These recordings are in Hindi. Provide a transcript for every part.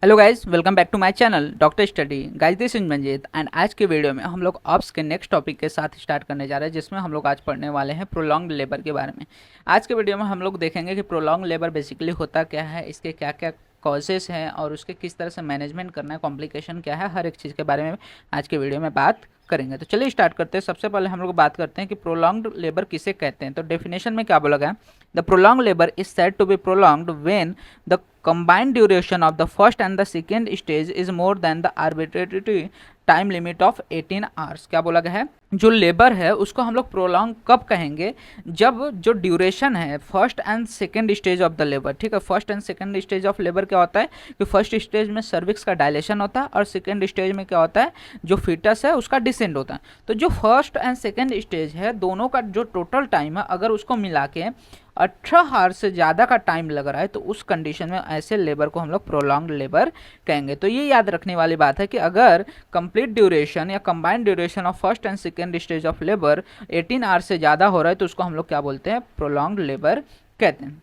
Hello guys, welcome back to my channel doctor study. Guys, this is Manjeet and आज के वीडियो में हम लोग ऑप्स के नेक्स्ट टॉपिक के साथ स्टार्ट करने जा रहे हैं, जिसमें हम लोग आज पढ़ने वाले हैं प्रोलॉन्ग लेबर के बारे में। आज के वीडियो में हम लोग देखेंगे कि प्रोलॉन्ग लेबर बेसिकली होता क्या है, इसके क्या क्या कॉजेस हैं और उसके किस तरह से मैनेजमेंट करना है, कॉम्प्लिकेशन क्या है, हर एक चीज़ के बारे में आज के वीडियो में बात करेंगे। तो चलिए स्टार्ट करते हैं। सबसे पहले हम लोग बात करते हैं कि प्रोलॉन्ग्ड लेबर किसे कहते हैं। तो डेफिनेशन में क्या बोला गया, the prolong labour is said to be prolonged when the combined duration of the first and the second stage is more than the arbitrary time limit of 18 hours. क्या बोला गया है, जो लेबर है उसको हम लोग प्रोलॉन्ग कब कहेंगे, जब जो ड्यूरेशन है first and second stage of the labour, ठीक है। First and second stage of labour क्या होता है कि फर्स्ट स्टेज में सर्विक्स का डायलेशन होता है और सेकेंड स्टेज में क्या होता है, जो फीटस है उसका डिसेंड होता है। तो जो फर्स्ट एंड सेकेंड स्टेज है दोनों का जो टोटल टाइम है, अगर उसको मिला के 18 आवर से ज़्यादा का टाइम लग रहा है तो उस कंडीशन में ऐसे लेबर को हम लोग प्रोलॉन्ग लेबर कहेंगे। तो ये याद रखने वाली बात है कि अगर कंप्लीट ड्यूरेशन या combined duration of first and second stage of labour 18 hour से ज़्यादा हो रहा है तो उसको हम लोग क्या बोलते हैं, प्रोलॉन्ग लेबर कहते हैं।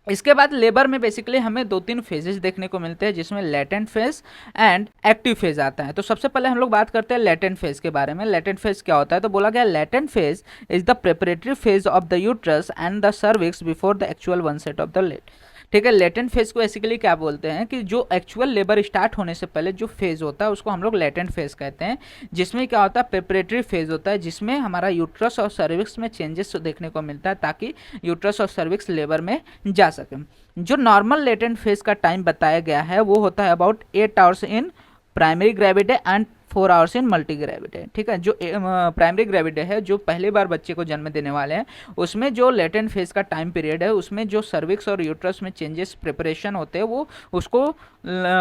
इसके बाद लेबर में बेसिकली हमें दो तीन फेजेस देखने को मिलते हैं, जिसमें latent phase and active phase आता है। तो सबसे पहले हम लोग बात करते हैं लेटेंट फेज के बारे में। लेटेंट फेज क्या होता है, तो बोला गया latent phase is the preparatory phase of the uterus and the cervix before the actual onset of the late. ठीक है, लेटेंट फेज को बेसिकली क्या बोलते हैं कि जो एक्चुअल लेबर स्टार्ट होने से पहले जो फेज होता है उसको हम लोग लेटेंट फेज कहते हैं, जिसमें क्या होता है प्रिपरेटरी फेज होता है, जिसमें हमारा यूट्रस और सर्विक्स में चेंजेस देखने को मिलता है ताकि यूट्रस और सर्विक्स लेबर में जा सके। जो नॉर्मल लेटेंट फेज का टाइम बताया गया है वो होता है about 8 hours in primary gravity and 4 hours in multi gravity. ठीक है, जो प्राइमरी ग्रेविटी है, जो पहली बार बच्चे को जन्म देने वाले हैं, उसमें जो लेटेंट फेज का टाइम पीरियड है उसमें जो सर्विक्स और यूट्रस में चेंजेस प्रिपरेशन होते हैं वो उसको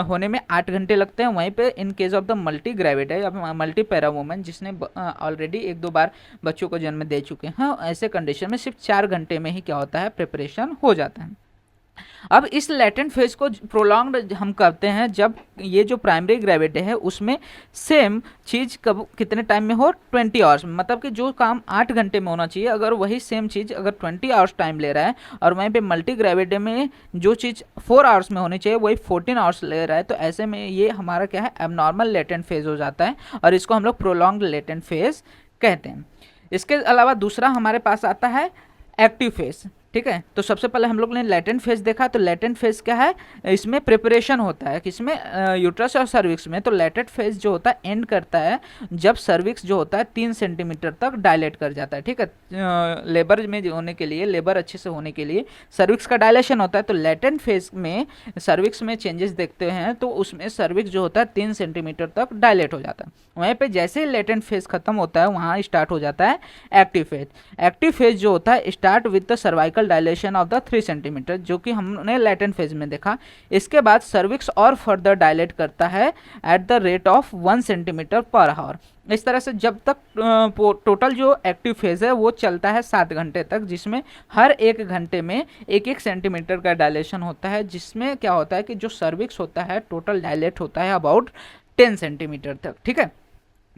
होने में 8 घंटे लगते हैं। वहीं पे in case of the multi gravity या मल्टी पैरा वुमन जिसने ऑलरेडी एक दो बार बच्चों को जन्म दे चुके हैं, ऐसे कंडीशन में सिर्फ 4 घंटे में ही क्या होता है, प्रिपरेशन हो जाता है। अब इस लेटेंट फेज को प्रोलॉन्ग्ड हम करते हैं जब ये जो प्राइमरी ग्रेविटी है उसमें सेम चीज़ कब कितने टाइम में हो, 20 आवर्स, मतलब कि जो काम 8 घंटे में होना चाहिए अगर वही सेम चीज़ अगर 20 आवर्स टाइम ले रहा है और वहीं पे मल्टी ग्रेविटी में जो चीज़ 4 आवर्स में होनी चाहिए वही 14 आवर्स ले रहा है, तो ऐसे में ये हमारा क्या है, एबनॉर्मल लेटेंट फेज हो जाता है और इसको हम लोग प्रोलॉन्ग्ड लेटेंट फेज कहते हैं। इसके अलावा दूसरा हमारे पास आता है एक्टिव फेज। ठीक है, तो सबसे पहले हम लोग ने लेटेंट फेज देखा, तो लेटेंट फेज क्या है, इसमें प्रिपरेशन होता है किसमें, यूट्रस और सर्विक्स में। तो लेटेंट फेज जो होता है एंड करता है जब सर्विक्स जो होता है 3 सेंटीमीटर तक डायलेट कर जाता है। ठीक है, लेबर में होने के लिए, लेबर अच्छे से होने के लिए सर्विक्स का डायलेशन होता है। तो लेटेंट फेज में सर्विक्स में चेंजेस देखते हैं तो उसमें सर्विक्स जो होता है 3 सेंटीमीटर तक डायलेट हो जाता है। वहीं पे जैसे ही लेटेंट फेज खत्म होता है वहाँ स्टार्ट हो जाता है एक्टिव फेज। एक्टिव फेज जो होता है start with the cervical dilation of the 3 centimetre, जो कि हमने लेटेंट फेज में देखा। इसके बाद सर्विक्स और फर्दर डायलेट करता है at the rate of 1 centimetre per hour. इस तरह से जब तक टोटल जो एक्टिव फेज है वो चलता है 7 घंटे तक, जिसमें हर 1 घंटे में 1-1 सेंटीमीटर का डायलेशन होता है, जिसमें क्या होता है कि जो सर्विक्स होता है टोटल डायलेट होता है अबाउट 10 सेंटीमीटर तक। ठीक है,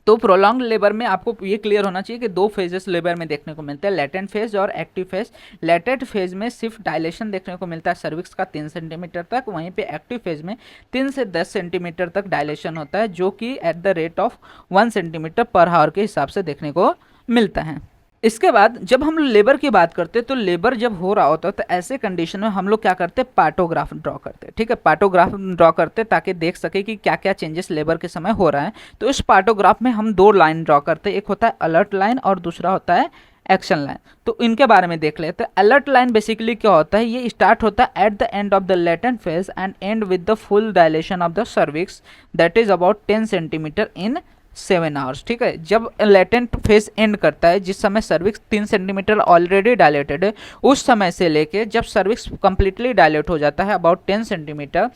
तो प्रोलॉन्ग लेबर में आपको ये क्लियर होना चाहिए कि 2 फेजेस लेबर में देखने को मिलते हैं, लेटेंट फेज और एक्टिव फेज। लेटेंट फेज में सिर्फ डायलेशन देखने को मिलता है सर्विक्स का 3 सेंटीमीटर तक, वहीं पे एक्टिव फेज में 3 से 10 सेंटीमीटर तक डायलेशन होता है, जो कि at the rate of 1 centimetre per hour के हिसाब से देखने को मिलता है। इसके बाद जब हम लेबर की बात करते हैं तो लेबर जब हो रहा होता है तो ऐसे कंडीशन में हम लोग क्या करते हैं, पार्टोग्राफ ड्रॉ करते हैं। ठीक है, पार्टोग्राफ ड्रॉ करते हैं ताकि देख सके कि क्या क्या चेंजेस लेबर के समय हो रहा है। तो इस पार्टोग्राफ में हम 2 लाइन ड्रॉ करते हैं, एक होता है अलर्ट लाइन और दूसरा होता है एक्शन लाइन। तो इनके बारे में देख लेते हैं। अलर्ट लाइन बेसिकली क्या होता है, ये स्टार्ट होता है at the end of the latent phase and and with the full dilation of the cervix that is about 10 centimetre in 7 hours. ठीक है, जब लेटेंट फेज एंड करता है जिस समय सर्विक्स 3 सेंटीमीटर ऑलरेडी डायलेटेड है, उस समय से लेके जब सर्विक्स कंप्लीटली डायलेट हो जाता है अबाउट 10 सेंटीमीटर,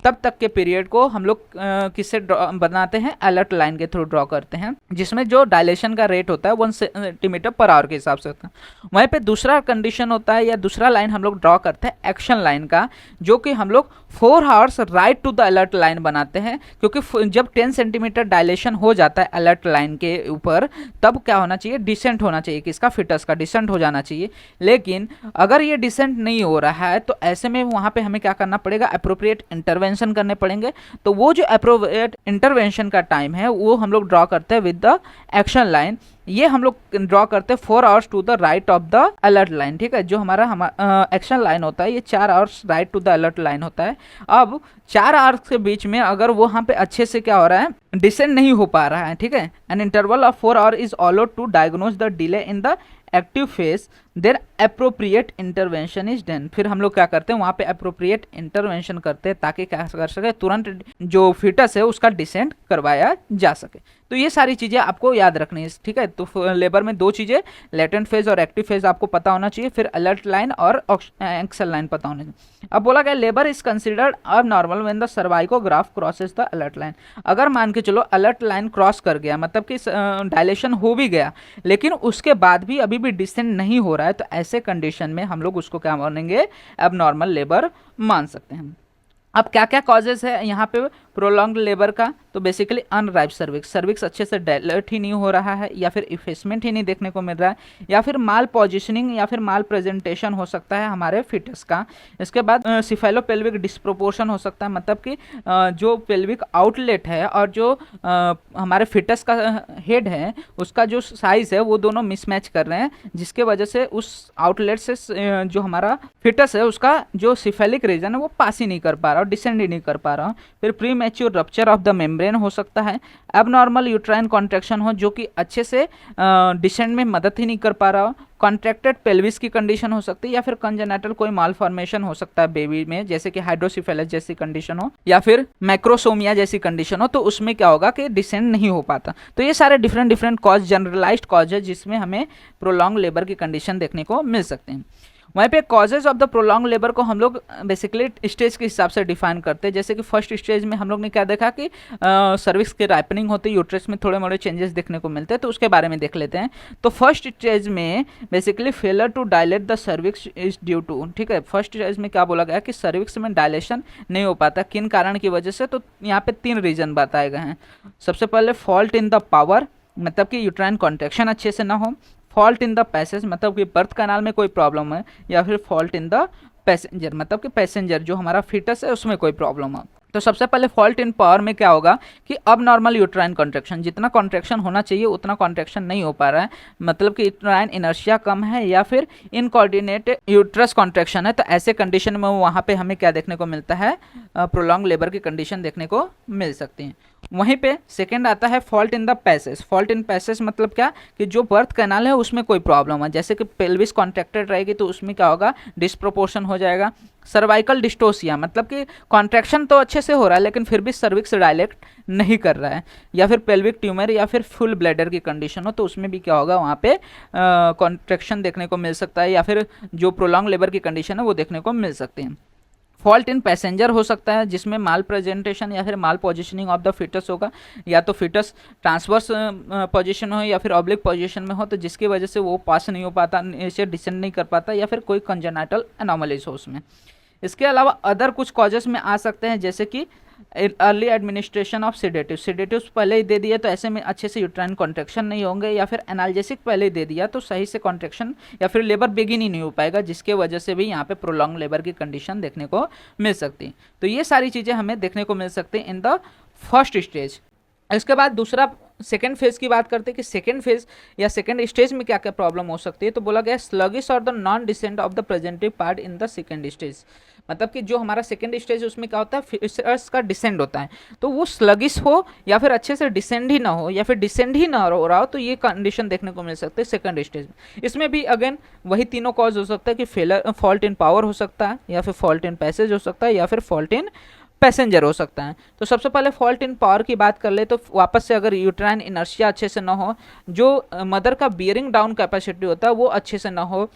तब तक के पीरियड को हम लोग किससे बनाते हैं, अलर्ट लाइन के थ्रू ड्रॉ करते हैं, जिसमें जो डायलेशन का रेट होता है 1 सेंटीमीटर पर आवर के हिसाब से होता है। वहीं पे दूसरा कंडीशन होता है या दूसरा लाइन हम लोग ड्रॉ करते हैं एक्शन लाइन का, जो कि हम लोग 4 hours right to the alert line बनाते हैं, क्योंकि जब 10 सेंटीमीटर डायलेशन हो जाता है अलर्ट लाइन के ऊपर तब क्या होना चाहिए, डिसेंट होना चाहिए, किसका, फिटस का डिसेंट हो जाना चाहिए। लेकिन अगर ये डिसेंट नहीं हो रहा है तो ऐसे में वहाँ पे हमें क्या करना पड़ेगा, अप्रोप्रिएट इंटरवेंशन इंटरवेंशन करने पड़ेंगे। तो वो जो अप्रोप्रिएट इंटरवेंशन का टाइम है वो हम लोग ड्रॉ करते हैं विद द एक्शन लाइन। ये हम लोग ड्रॉ करते हैं 4 hours to the right of the alert line, ठीक है। जो हमारा एक्शन लाइन होता है ये 4 hours right to the alert line होता है। अब 4 आवर्स के बीच में अगर वो यहाँ पे अच्छे से क्या हो रहा है, डिसेंड नहीं हो पा रहा है, ठीक है, an interval of 4 hour is allowed to diagnose the delay in the active phase, there appropriate intervention is done. फिर हम लोग क्या करते हैं, वहाँ पे अप्रोप्रिएट इंटरवेंशन करते हैं ताकि क्या कर सके, तुरंत जो फीटस है उसका डिसेंट करवाया जा सके। तो ये सारी चीज़ें आपको याद रखनी है, ठीक है। तो लेबर में 2 चीज़ें, लेटेंट फेज और एक्टिव फेज आपको पता होना चाहिए, फिर अलर्ट लाइन और एक्शन लाइन पता होना चाहिए। अब बोला गया लेबर इज कंसिडर्ड अब normal when the cervicograph crosses the alert line. अगर मान के चलो अलर्ट लाइन क्रॉस कर गया, मतलब कि डायलेशन हो भी गया लेकिन उसके बाद भी अभी भी डिसेंट नहीं हो रहा है, तो ऐसे कंडीशन में हम लोग उसको क्या मानेंगे, अब नॉर्मल लेबर मान सकते हैं। अब क्या क्या कॉजेज है यहाँ पे प्रोलॉन्ग लेबर का, तो बेसिकली अनराइप सर्विक्स, सर्विक्स अच्छे से डायलेट ही नहीं हो रहा है, या फिर इफेसमेंट ही नहीं देखने को मिल रहा है, या फिर माल पोजिशनिंग या फिर माल प्रेजेंटेशन हो सकता है हमारे फिटस का। इसके बाद सिफेलोपेल्विक डिस्प्रोपोर्शन हो सकता है, मतलब कि जो पेल्विक आउटलेट है और जो हमारे फिटस का हेड है उसका जो साइज है वो दोनों मिसमैच कर रहे हैं, जिसके वजह से उस आउटलेट से जो हमारा फिटस है उसका जो सिफेलिक रीजन है वो पास ही नहीं कर पा रहा, डिसेंड ही नहीं कर पा रहा। फिर pre mature rupture of the membrane हो सकता है, एबनॉर्मल यूट्राइन कॉन्ट्रैक्शन हो जो कि अच्छे से डिसेंड में मदद ही नहीं कर पा रहा हो, कॉन्ट्रैक्टेड पेल्विस की कंडीशन हो सकती है, या फिर कंजेनेटल कोई मालफॉर्मेशन हो सकता है बेबी में, जैसे कि हाइड्रोसिफेलस जैसी कंडीशन हो या फिर मैक्रोसोमिया जैसी कंडीशन हो, तो उसमें क्या होगा कि डिसेंड नहीं हो पाता। तो ये सारे डिफरेंट कॉज, जनरलाइज्ड कॉज है जिसमें हमें प्रोलॉन्ग लेबर की कंडीशन देखने को मिल सकते हैं। वहीं पे causes of the prolong labour को हम लोग बेसिकली स्टेज के हिसाब से डिफाइन करते हैं। जैसे कि फर्स्ट स्टेज में हम लोग ने क्या देखा कि सर्विक्स की राइपनिंग होती है, यूट्रस में थोड़े मोड़े चेंजेस देखने को मिलते हैं, तो उसके बारे में देख लेते हैं। तो फर्स्ट स्टेज में basically failure to dilate the cervix is due to, ठीक है। फर्स्ट स्टेज में क्या बोला गया कि सर्विक्स में डायलेशन नहीं हो पाता, किन कारण की वजह से, तो यहाँ पे 3 रीजन बताए गए हैं। सबसे पहले फॉल्ट इन द पावर, मतलब कि यूट्राइन कॉन्ट्रैक्शन अच्छे से ना हो, फॉल्ट इन द पैसेज मतलब कि बर्थ कैनाल में कोई प्रॉब्लम है, या फिर फॉल्ट इन द पैसेंजर मतलब कि पैसेंजर जो हमारा फीटस है उसमें कोई प्रॉब्लम है। तो सबसे पहले फॉल्ट इन पावर में क्या होगा कि अब नॉर्मल यूट्राइन कॉन्ट्रैक्शन, जितना कॉन्ट्रैक्शन होना चाहिए उतना कॉन्ट्रैक्शन नहीं हो पा रहा है, मतलब कि यूट्राइन इनर्शिया कम है या फिर इनकोऑर्डिनेट यूट्रस कॉन्ट्रैक्शन है। तो ऐसे कंडीशन में वहाँ पे हमें क्या देखने को मिलता है, प्रोलॉन्ग लेबर की कंडीशन देखने को मिल सकती है। वहीं पे सेकेंड आता है fault in the passage. Fault in passage मतलब क्या कि जो बर्थ कैनाल है उसमें कोई प्रॉब्लम है, जैसे कि पेल्विस कॉन्ट्रैक्टेड रहेगी तो उसमें क्या होगा, डिस्प्रोपोर्शन हो जाएगा। सर्वाइकल डिस्टोसिया मतलब कि कॉन्ट्रैक्शन तो अच्छे से हो रहा है लेकिन फिर भी सर्विक्स डायलेक्ट नहीं कर रहा है, या फिर पेल्विक ट्यूमर या फिर फुल ब्लैडर की कंडीशन हो तो उसमें भी क्या होगा, वहाँ पे कॉन्ट्रैक्शन देखने को मिल सकता है, या फिर जो प्रोलॉन्ग लेबर की कंडीशन है वो देखने को मिल सकती है। फॉल्ट इन पैसेंजर हो सकता है जिसमें माल प्रेजेंटेशन या फिर माल पोजीशनिंग ऑफ द फिटस होगा, या तो फिटस ट्रांसवर्स पोजीशन हो या फिर ऑब्लिक पोजीशन में हो, तो जिसकी वजह से वो पास नहीं हो पाता, इसे डिसेंड नहीं कर पाता, या फिर कोई कंजेनाइटल एनोमलीज हो उसमें। इसके अलावा अदर कुछ कॉजेस में आ सकते हैं, जैसे कि अर्ली एडमिनिस्ट्रेशन ऑफ सिडेटिव्स पहले ही दे दिया तो ऐसे में अच्छे से यूट्राइन कॉन्ट्रैक्शन नहीं होंगे, या फिर एनाल्जेसिक पहले ही दे दिया तो सही से कॉन्ट्रैक्शन या फिर लेबर बिगिन ही नहीं हो पाएगा, जिसके वजह से भी यहाँ पे प्रोलॉन्ग लेबर की कंडीशन देखने को मिल सकती है। तो ये सारी चीज़ें हमें देखने को मिल सकती हैं इन द फर्स्ट स्टेज। इसके बाद दूसरा सेकेंड फेज की बात करते हैं कि सेकेंड फेज या सेकेंड स्टेज में क्या क्या प्रॉब्लम हो सकती है। तो बोला गया स्लगिश और the non descent of the प्रेजेंटिव part in the second stage, मतलब कि जो हमारा सेकेंड स्टेज उसमें क्या होता है, फिशर्स का डिसेंड होता है, तो वो स्लगिश हो या फिर अच्छे से डिसेंड ही ना हो या फिर डिसेंड ही ना हो रहा हो, तो ये कंडीशन देखने को मिल सकती है सेकेंड स्टेज में। इसमें भी अगेन वही तीनों कॉज हो सकता है कि फेलर फॉल्ट इन पावर हो सकता है, या फिर फॉल्ट इन पैसेज हो सकता है, या फिर फॉल्ट इन पैसेंजर हो सकता है। तो सबसे पहले फॉल्ट इन पावर की बात कर ले तो वापस से अगर यूट्राइन इनर्शिया अच्छे से ना हो, जो मदर का बियरिंग डाउन कैपेसिटी होता है वो अच्छे से ना हो,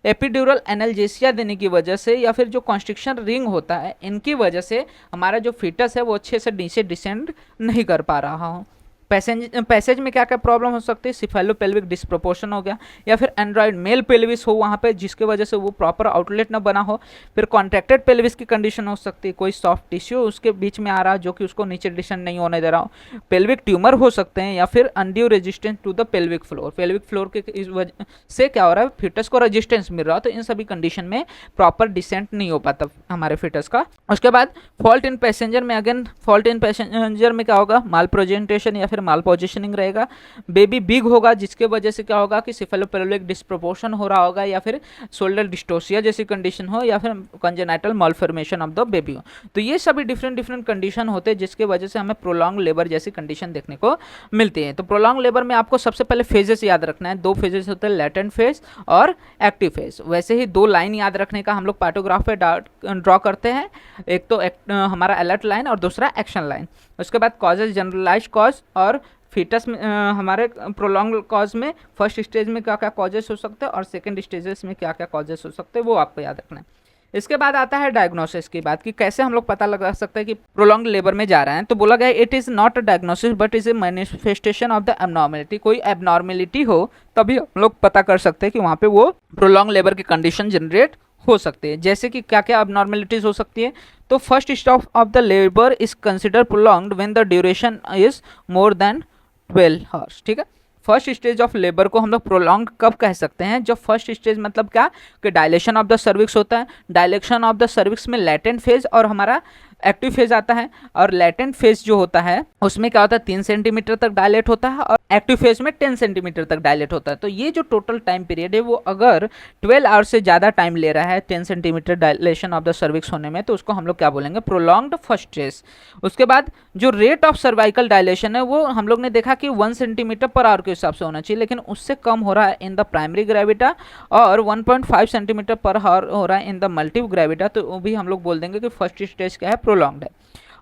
एपिड्यूरल एनाल्जेसिया देने की वजह से, या फिर जो कॉन्स्ट्रिक्शन रिंग होता है इनकी वजह से हमारा जो फीटस है वो अच्छे से नीचे डिसेंड नहीं कर पा रहा हो। पैसेज में क्या क्या प्रॉब्लम हो सकती है, सिफेलोपेल्विक डिस्प्रोपोर्शन हो गया, या फिर एंड्रॉइड मेल पेल्विस हो वहाँ पे जिसके वजह से वो प्रॉपर आउटलेट ना बना हो, फिर कॉन्ट्रैक्टेड पेल्विस की कंडीशन हो सकती है, कोई सॉफ्ट टिश्यू उसके बीच में आ रहा है जो कि उसको नीचे डिस्टेंड नहीं होने दे रहा हो, पेल्विक ट्यूमर हो सकते हैं, या फिर undue resistance to the pelvic floor के इस वजह से क्या हो रहा है, फिटस को रेजिस्टेंस मिल रहा है, तो इन सभी कंडीशन में प्रॉपर डिसेंट नहीं हो पाता हमारे फिटस का। उसके बाद फॉल्ट इन पैसेंजर में, अगेन फॉल्ट इन पैसेंजर में क्या होगा, माल प्रेजेंटेशन या फिर माल पोजिशनिंग रहेगा, बेबी बिग होगा जिसके वजह से क्या होगा कि सिफेलोपेल्विक डिस्प्रोपोर्शन हो रहा होगा, या फिर शोल्डर डिस्टोसिया जैसी कंडीशन हो, या फिर congenital malformation of the baby हो। तो ये सभी डिफरेंट कंडीशन होते हैं जिसके वजह से हमें प्रोलॉन्ग लेबर जैसी कंडीशन देखने को मिलती है। तो प्रोलॉन्ग लेबर में आपको सबसे पहले फेजेस याद रखना है, दो फेजेस होते हैं, लेटेंट फेज और एक्टिव फेज। वैसे ही दो लाइन याद रखने का हम लोग पार्टोग्राफ पे ड्रॉ करते हैं, एक तो हमारा अलर्ट लाइन और दूसरा एक्शन लाइन। उसके बाद कॉजेज, जनरलाइज कॉज और फीटस में हमारे प्रोलॉन्ग कॉज में फर्स्ट स्टेज में क्या क्या कॉजेस हो सकते हैं और सेकंड स्टेजेस में क्या क्या कॉजेस हो सकते हैं, वो आपको याद रखना है। इसके बाद आता है डायग्नोसिस की बात, कि कैसे हम लोग पता लगा सकते हैं कि प्रोलॉन्ग लेबर में जा रहे हैं। तो बोला गया it is not a diagnosis but is a manifestation of the abnormality. कोई एबनॉर्मेलिटी हो तभी हम लोग पता कर सकते हैं कि वहाँ पे वो प्रोलॉन्ग लेबर की कंडीशन जनरेट हो सकती है। जैसे कि क्या क्या एबनॉर्मेलिटीज हो सकती है, तो first stage of the labour is consider prolonged when the duration is more than 12 hours. ठीक है, फर्स्ट स्टेज ऑफ लेबर को हम लोग प्रोलॉन्ग कब कह सकते हैं, जब फर्स्ट स्टेज मतलब क्या कि डायलेशन ऑफ द सर्विक्स होता है, डायलेशन ऑफ द सर्विक्स में लेटेंट फेज और हमारा एक्टिव फेज आता है, और लेटेंट फेज जो होता है उसमें क्या होता है 3 सेंटीमीटर तक डायलेट होता है, और एक्टिव फेज में 10 सेंटीमीटर तक डायलेट होता है। तो ये जो टोटल टाइम पीरियड है वो अगर 12 आवर्स से ज़्यादा टाइम ले रहा है 10 centimetre dilation of the cervix होने में, तो उसको हम लोग क्या बोलेंगे, प्रोलॉन्ग्ड फर्स्ट स्टेज। उसके बाद जो रेट ऑफ सर्वाइकल डायलेशन है वो हम लोग ने देखा कि 1 सेंटीमीटर पर आवर के हिसाब से होना चाहिए, लेकिन उससे कम हो रहा है इन द प्राइमरी ग्रेविटा और 1.5 सेंटीमीटर पर आवर हो रहा है इन द मल्टी ग्रेविटा, तो वो भी हम लोग बोल देंगे कि फर्स्ट स्टेज क्या है, प्रोलॉन्ग्ड है।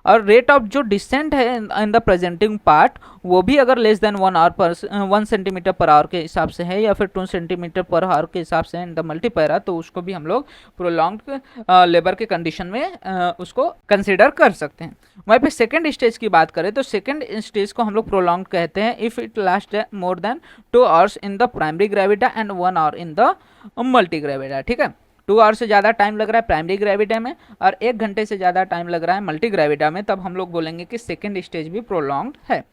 और रेट ऑफ जो डिसेंट है इन द प्रेजेंटिंग पार्ट वो भी अगर less than 1 centimetre per hour के हिसाब से है, या फिर 2 सेंटीमीटर पर आवर के हिसाब से इन द मल्टीपैरा, तो उसको भी हम लोग प्रोलॉन्ग्ड लेबर के कंडीशन में उसको कंसिडर कर सकते हैं। वहीं पे सेकेंड स्टेज की बात करें तो सेकेंड स्टेज को हम लोग प्रोलॉन्ग कहते हैं if it last more than 2 hours in the primary gravida and 1 hour in the multi gravida. ठीक है, 2 आवर से ज़्यादा टाइम लग रहा है प्राइमरी ग्रेविटा में और 1 घंटे से ज़्यादा टाइम लग रहा है मल्टी ग्रेविटा में, तब हम लोग बोलेंगे कि सेकेंड स्टेज भी प्रोलॉन्ग्ड है।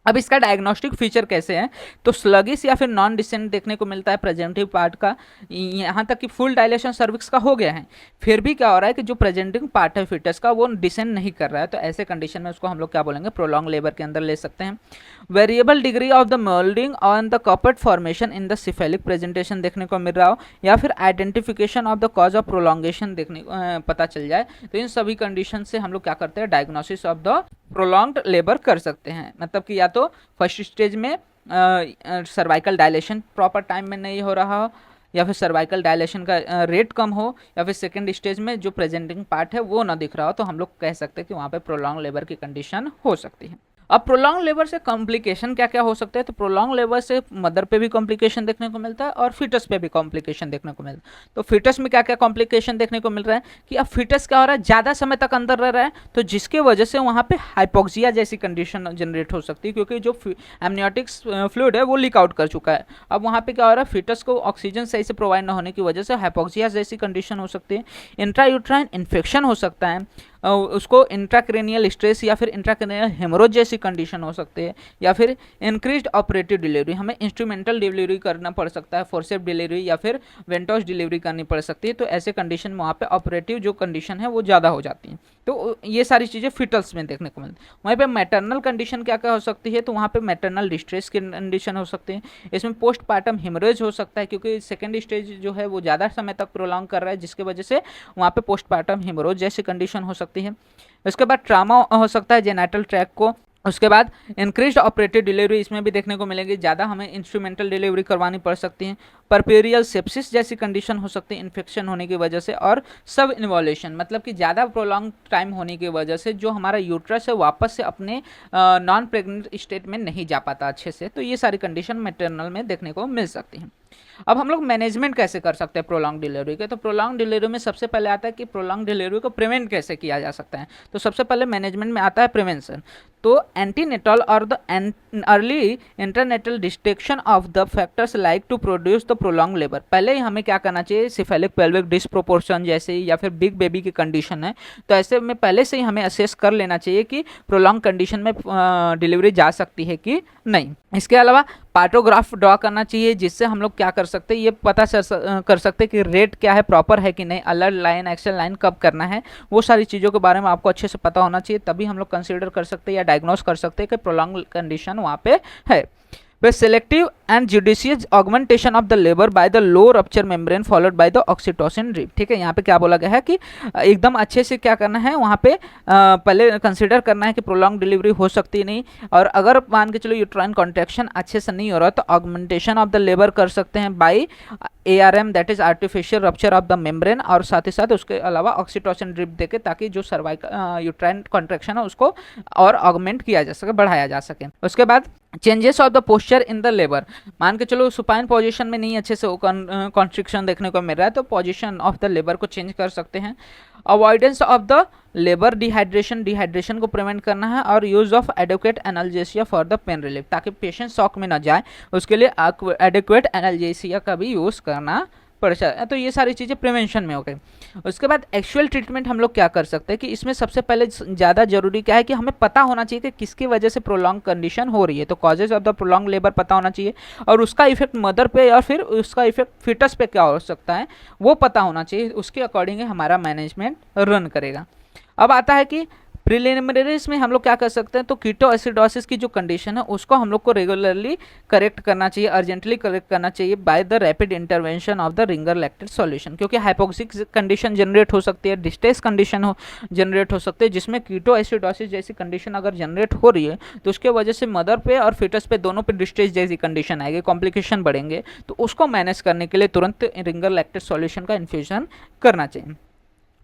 अब इसका डायग्नोस्टिक फीचर कैसे है, तो स्लगिस या फिर नॉन डिसेंट देखने को मिलता है प्रेजेंटिव पार्ट का, यहाँ तक कि फुल डायलेशन सर्विक्स का हो गया है, फिर भी क्या हो रहा है कि जो प्रेजेंटिंग पार्ट है फिटस का वो डिसेंट नहीं कर रहा है, तो ऐसे कंडीशन में उसको हम लोग क्या बोलेंगे, प्रोलॉन्ग लेबर के अंदर ले सकते हैं। Variable degree of the moulding on the caput formation in the cephalic presentation देखने को मिल रहा हो, या फिर identification of the cause of prolongation देखने पता चल जाए, तो इन सभी कंडीशन से हम लोग क्या करते हैं, diagnosis of the prolonged labour कर सकते हैं। मतलब कि या तो फर्स्ट स्टेज में सर्वाइकल डायलेशन प्रॉपर टाइम में नहीं हो रहा हो, या फिर सर्वाइकल डायलेशन का रेट कम हो, या फिर सेकेंड स्टेज में जो प्रेजेंटिंग पार्ट है वो ना दिख रहा हो, तो हम लोग कह सकते हैं कि वहाँ पे प्रोलॉन्ग लेबर की कंडीशन हो सकती है। अब प्रोलॉन्ग लेबर से कॉम्प्लिकेशन क्या क्या हो सकते हैं, तो प्रोलॉन्ग लेबर से मदर पे भी कॉम्प्लिकेशन देखने को मिलता है और फिटस पे भी कॉम्प्लिकेशन देखने को मिलता है। तो फिटस में क्या क्या कॉम्प्लिकेशन देखने को मिल रहा है कि अब फिटस क्या हो रहा है, ज़्यादा समय तक अंदर रह रहा है, तो जिसके वजह से वहाँ पे हाइपोक्सिया जैसी कंडीशन जनरेट हो सकती है, क्योंकि जो एमनियोटिक फ्लूइड है वो लीक आउट कर चुका है। अब वहाँ पे क्या हो रहा है, फिटस को ऑक्सीजन सही से प्रोवाइड न होने की वजह से हाइपोक्सिया जैसी कंडीशन हो सकती है, इंट्रायूट्राइन इन्फेक्शन हो सकता है, उसको इंट्राक्रेनियल स्ट्रेस या फिर इंट्राक्रेनियल हेमोरेज जैसी कंडीशन हो सकती है, या फिर इंक्रीज्ड ऑपरेटिव डिलीवरी, हमें इंस्ट्रूमेंटल डिलीवरी करना पड़ सकता है, फोर्सेप डिलीवरी या फिर वेंटोस डिलीवरी करनी पड़ सकती है, तो ऐसे कंडीशन में वहाँ पे ऑपरेटिव जो कंडीशन है वो ज़्यादा हो जाती है। तो ये सारी चीज़ें फिटल्स में देखने को मिलती है। वहीं पे मैटरनल कंडीशन क्या क्या हो सकती है, तो वहाँ पे मैटरनल डिस्ट्रेस की कंडीशन हो सकती है, इसमें पोस्टपार्टम हेमोरेज हो सकता है, क्योंकि सेकेंड स्टेज जो है वो ज़्यादा समय तक प्रोलॉन्ग कर रहा है, जिसकी वजह से वहाँ पे पोस्टपार्टम हेमोरेज जैसी कंडीशन हो सकती है। उसके बाद ट्रामा हो सकता है जेनाइटल ट्रैक को। उसके बाद इंक्रीज्ड ऑपरेटिव डिलीवरी इसमें भी देखने को मिलेगी, ज़्यादा हमें इंस्ट्रूमेंटल डिलीवरी करवानी पड़ सकती है। परपेरियल सेप्सिस जैसी कंडीशन हो सकती है इन्फेक्शन होने की वजह से, और सब इन्वॉल्यूशन मतलब कि ज़्यादा प्रोलॉन्ग टाइम होने की वजह से जो हमारा यूट्रस है वापस से अपने नॉन प्रेग्नेंट स्टेट में नहीं जा पाता अच्छे से। तो ये सारी कंडीशन मैटरनल में देखने को मिल सकती हैं। अब हम लोग मैनेजमेंट कैसे कर सकते हैं प्रोलॉन्ग डिलीवरी के, तो प्रोलॉन्ग डिलीवरी में सबसे पहले आता है कि प्रोलॉन्ग डिलीवरी को प्रिवेंट कैसे किया जा सकता है। तो सबसे पहले मैनेजमेंट में आता है प्रिवेंशन। तो एंटीनेटल और the early intranatal destruction of the factors like to produce the prolong labour. पहले ही हमें क्या करना चाहिए, सिफेलिक पेल्विक डिस्प्रोपोर्शन जैसे या फिर बिग बेबी की कंडीशन है तो ऐसे में पहले से ही हमें असेस कर लेना चाहिए कि प्रोलॉन्ग कंडीशन में डिलीवरी जा सकती है कि नहीं। इसके अलावा पार्टोग्राफ ड्रॉ करना चाहिए जिससे हम लोग क्या कर सकते हैं, ये पता कर सकते हैं कि रेट क्या है, प्रॉपर है कि नहीं, अलर्ट लाइन एक्शन लाइन कब करना है, वो सारी चीज़ों के बारे में आपको अच्छे से पता होना चाहिए। तभी हम लोग कंसीडर कर सकते हैं या डायग्नोस कर सकते हैं कि प्रोलॉन्ग कंडीशन वहाँ पे है। फिर selective and judicious augmentation of the labour by the low rupture membrane followed by the oxytocin drip. ठीक है, यहाँ पे क्या बोला गया है कि एकदम अच्छे से क्या करना है, वहाँ पे पहले कंसीडर करना है कि प्रोलॉन्ग डिलीवरी हो सकती नहीं, और अगर मान के चलो यूट्राइन कॉन्ट्रैक्शन अच्छे से नहीं हो रहा तो ऑगमेंटेशन ऑफ द लेबर कर सकते हैं by ARM that is artificial rupture of the membrane, और साथ ही साथ उसके अलावा ऑक्सीटोसिन ड्रिप देके ताकि जो सर्वाइकल यूट्राइन कॉन्ट्रैक्शन है उसको और ऑगमेंट किया जा सके, बढ़ाया जा सके। उसके बाद changes of the posture in the labour, मान के चलो सुपाइन पोजीशन में नहीं अच्छे से कॉन्स्ट्रिक्शन देखने को मिल रहा है तो पोजीशन ऑफ द लेबर को चेंज कर सकते हैं। Avoidance of the labour dehydration को प्रिवेंट करना है, और use of adequate analgesia for the pain relief, ताकि पेशेंट शॉक में न जाए उसके लिए एडुकेट एनाल्जेसिया का भी यूज़ करना पड़ सकता है। तो ये सारी चीज़ें प्रिवेंशन में हो गई। उसके बाद एक्चुअल ट्रीटमेंट हम लोग क्या कर सकते हैं कि इसमें सबसे पहले ज़्यादा जरूरी क्या है कि हमें पता होना चाहिए कि किसकी वजह से प्रोलॉन्ग कंडीशन हो रही है। तो causes of the prolong labour पता होना चाहिए, और उसका इफेक्ट मदर पे या फिर उसका इफेक्ट फिटस पे क्या हो सकता है वो पता होना चाहिए। उसके अकॉर्डिंग हमारा मैनेजमेंट रन करेगा। अब आता है कि प्रिलिमिनरीज में हम लोग क्या कर सकते हैं, तो कीटोएसिडोसिस की जो कंडीशन है उसको हम लोग को रेगुलरली करेक्ट करना चाहिए, अर्जेंटली करेक्ट करना चाहिए by the rapid intervention of the ringer lactate solution, क्योंकि हाइपोक्सिक कंडीशन जनरेट हो सकती है, डिस्ट्रेस कंडीशन जनरेट हो सकती है, जिसमें कीटोएसिडोसिस जैसी कंडीशन अगर जनरेट हो रही है तो उसके वजह से मदर पे और फिटस पे दोनों पे डिस्ट्रेस जैसी कंडीशन आएगी, कॉम्प्लिकेशन बढ़ेंगे। तो उसको मैनेज करने के लिए तुरंत रिंगर लैक्टेट सॉल्यूशन का इन्फ्यूजन करना चाहिए।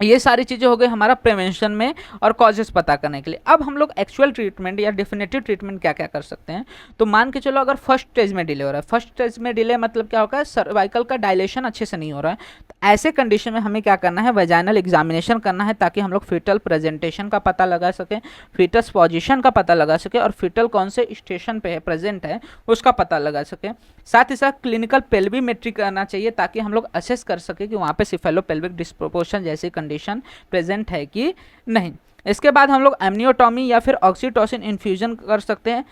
ये सारी चीज़ें हो गई हमारा प्रिवेंशन में और कॉजेस पता करने के लिए। अब हम लोग एक्चुअल ट्रीटमेंट या डेफिनेटिव ट्रीटमेंट क्या क्या कर सकते हैं, तो मान के चलो अगर फर्स्ट स्टेज में डिले हो रहा है, फर्स्ट स्टेज में डिले मतलब क्या होगा, सर्वाइकल का डायलेशन अच्छे से नहीं हो रहा है, तो ऐसे कंडीशन में हमें क्या करना है, वेजाइनल एग्जामिनेशन करना है ताकि हम लोग फीटल प्रेजेंटेशन का पता लगा सकें, फीटस पोजिशन का पता लगा सके, और फीटल कौन से स्टेशन पे है प्रेजेंट है उसका पता लगा सके। साथ ही साथ क्लिनिकल पेल्विमेट्री करना चाहिए ताकि हम लोग असेस कर सके कि वहाँ पे सिफेलोपेल्विक डिस्प्रोपोर्शन जैसी कंडीशन प्रेजेंट है कि नहीं। इसके बाद हम लोग एमनियोटॉमी या फिर ऑक्सीटोसिन इन्फ्यूजन कर सकते हैं।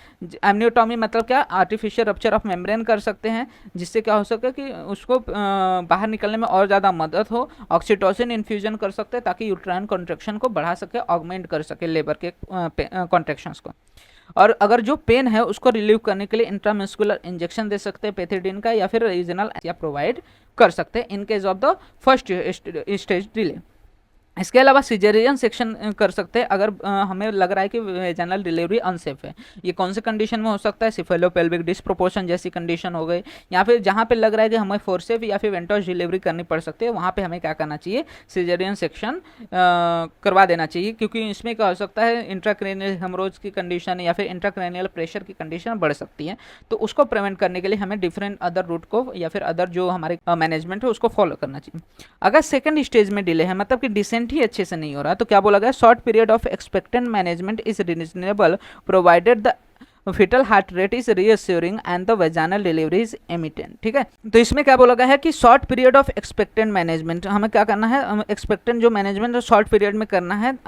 एमनियोटॉमी मतलब क्या, आर्टिफिशियल रप्चर ऑफ मेम्ब्रेन कर सकते हैं जिससे क्या हो सके कि उसको बाहर निकलने में और ज़्यादा मदद हो। ऑक्सीटोसिन इन्फ्यूजन कर सकते हैं ताकि यूट्राइन कॉन्ट्रैक्शन को बढ़ा सके, ऑगमेंट कर सके लेबर के कॉन्ट्रैक्शंस को। और अगर जो पेन है उसको रिलीव करने के लिए इंट्रामस्कुलर इंजेक्शन दे सकते हैं पेथिडिन का, या फिर रीजनल या प्रोवाइड कर सकते हैं in case of the first stage delay. इसके अलावा सिजेरियन सेक्शन कर सकते हैं अगर हमें लग रहा है कि वेजाइनल डिलीवरी अनसेफ है। ये कौन से कंडीशन में हो सकता है, सिफेलोपेल्विक डिस्प्रोपोर्शन जैसी कंडीशन हो गई, या फिर जहाँ पे लग रहा है कि हमें फोर्सेप या फिर वेंटोस डिलीवरी करनी पड़ सकती है, वहाँ पे हमें क्या करना चाहिए, सिजेरियन सेक्शन करवा देना चाहिए, क्योंकि इसमें क्या हो सकता है इंट्राक्रेनियल हेमरोज की कंडीशन या फिर इंट्राक्रेनियल प्रेशर की कंडीशन बढ़ सकती है। तो उसको प्रिवेंट करने के लिए हमें डिफरेंट अदर रूट को या फिर अदर जो हमारे मैनेजमेंट है उसको फॉलो करना चाहिए। अगर सेकेंड स्टेज में डिले है मतलब कि डिसेंट ही अच्छे से नहीं हो रहा, तो क्या बोला गया, short period of expectant management is reasonable provided the fetal heart rate is reassuring and the vaginal delivery is imminent। ठीक है, तो इसमें क्या बोला गया है कि short period of expectant management हमें क्या करना है, एक्सपेक्टेंट जो मैनेजमेंट है शॉर्ट पीरियड में करना है।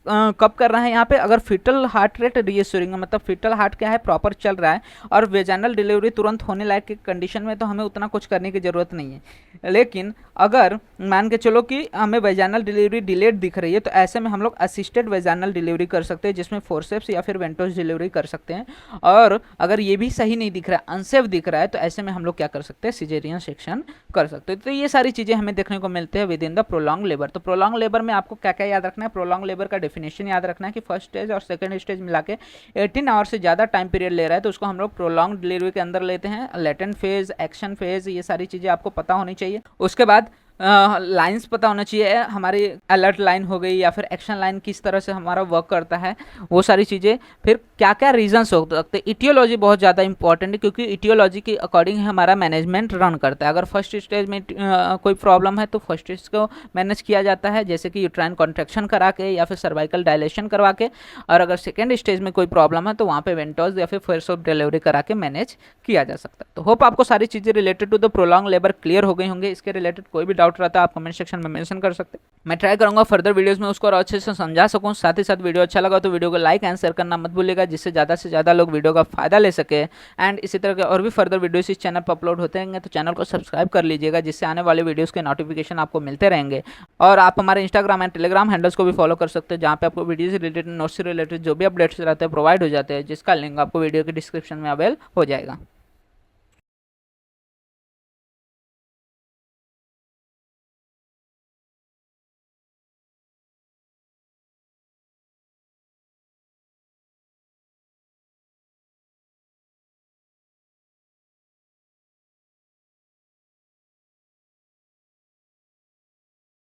कब कर रहा है यहाँ पे, अगर फीटल हार्ट रेट रीअश्योरिंग मतलब फीटल हार्ट क्या है प्रॉपर चल रहा है और वेजाइनल डिलीवरी तुरंत होने लायक की कंडीशन में, तो हमें उतना कुछ करने की ज़रूरत नहीं है। लेकिन अगर मान के चलो कि हमें वेजाइनल डिलीवरी डिलेड दिख रही है, तो ऐसे में हम लोग असिस्टेड वेजाइनल डिलीवरी कर सकते हैं जिसमें फोर्सेप्स या फिर वेंटोस डिलीवरी कर सकते हैं। और अगर ये भी सही नहीं दिख रहा है, अनसेफ दिख रहा है, तो ऐसे में हम लोग क्या कर सकते हैं, सिजेरियन सेक्शन कर सकते हैं। तो ये सारी चीज़ें हमें देखने को मिलते हैं with in the prolong labour. तो प्रोलॉन्ग लेबर में आपको क्या क्या याद रखना है, प्रोलॉन्ग लेबर का डेफिनेशन याद रखना है कि फर्स्ट स्टेज और सेकंड स्टेज मिला के 18 आवर से ज़्यादा टाइम पीरियड ले रहा है तो उसको हम लोग प्रोलॉन्ग डिलीवरी के अंदर लेते हैं। लेटेंट फेज, एक्शन फेज, ये सारी चीज़ें आपको पता होनी चाहिए। उसके बाद लाइंस पता होना चाहिए, हमारी अलर्ट लाइन हो गई या फिर एक्शन लाइन किस तरह से हमारा वर्क करता है, वो सारी चीज़ें। फिर क्या क्या रीजंस हो सकते हैं। इटियोलॉजी बहुत ज़्यादा इंपॉर्टेंट है क्योंकि इटियोलॉजी के अकॉर्डिंग हमारा मैनेजमेंट रन करता है। अगर फर्स्ट स्टेज में कोई प्रॉब्लम है तो फर्स्ट स्टेज को मैनेज किया जाता है, जैसे कि यूट्राइन कॉन्ट्रैक्शन करा के या फिर सर्वाइकल डायलेशन करवा के। और अगर सेकेंड स्टेज में कोई प्रॉब्लम है तो वहाँ पे वेंटोज या फिर फोर्स ऑफ डिलीवरी करा के मैनेज किया जा सकता है। तो होप आपको सारी चीज़ें related to the prolong labour clear हो गई होंगे। इसके रिलेटेड कोई भी डाउट रहता है आप कमेंट सेक्शन में मेंशन कर सकते हैं। मैं ट्राई करूंगा फर्दर वीडियोस में उसको और अच्छे से समझा सकूं। साथ ही साथ वीडियो अच्छा लगा तो वीडियो को लाइक एंड शेयर करना मत भूलिएगा, जिससे ज़्यादा से ज़्यादा लोग वीडियो का फायदा ले सके। एंड इसी तरह के और भी फर्दर वीडियोस इस चैनल पर अपलोड होते रहेंगे तो चैनल को सब्सक्राइब कर लीजिएगा, जिससे आने वाले वीडियोस के नोटिफिकेशन आपको मिलते रहेंगे। और आप हमारे इंस्टाग्राम एंड टेलीग्राम हैंडल्स को भी फॉलो कर सकते हैं, जहाँ पे आपको वीडियो से रिलेटेड, नोट्स से रिलेटेड जो भी अपडेट्स रहते हैं प्रोवाइड हो जाते हैं, जिसका लिंक आपको वीडियो के डिस्क्रिप्शन में अवेल हो जाएगा।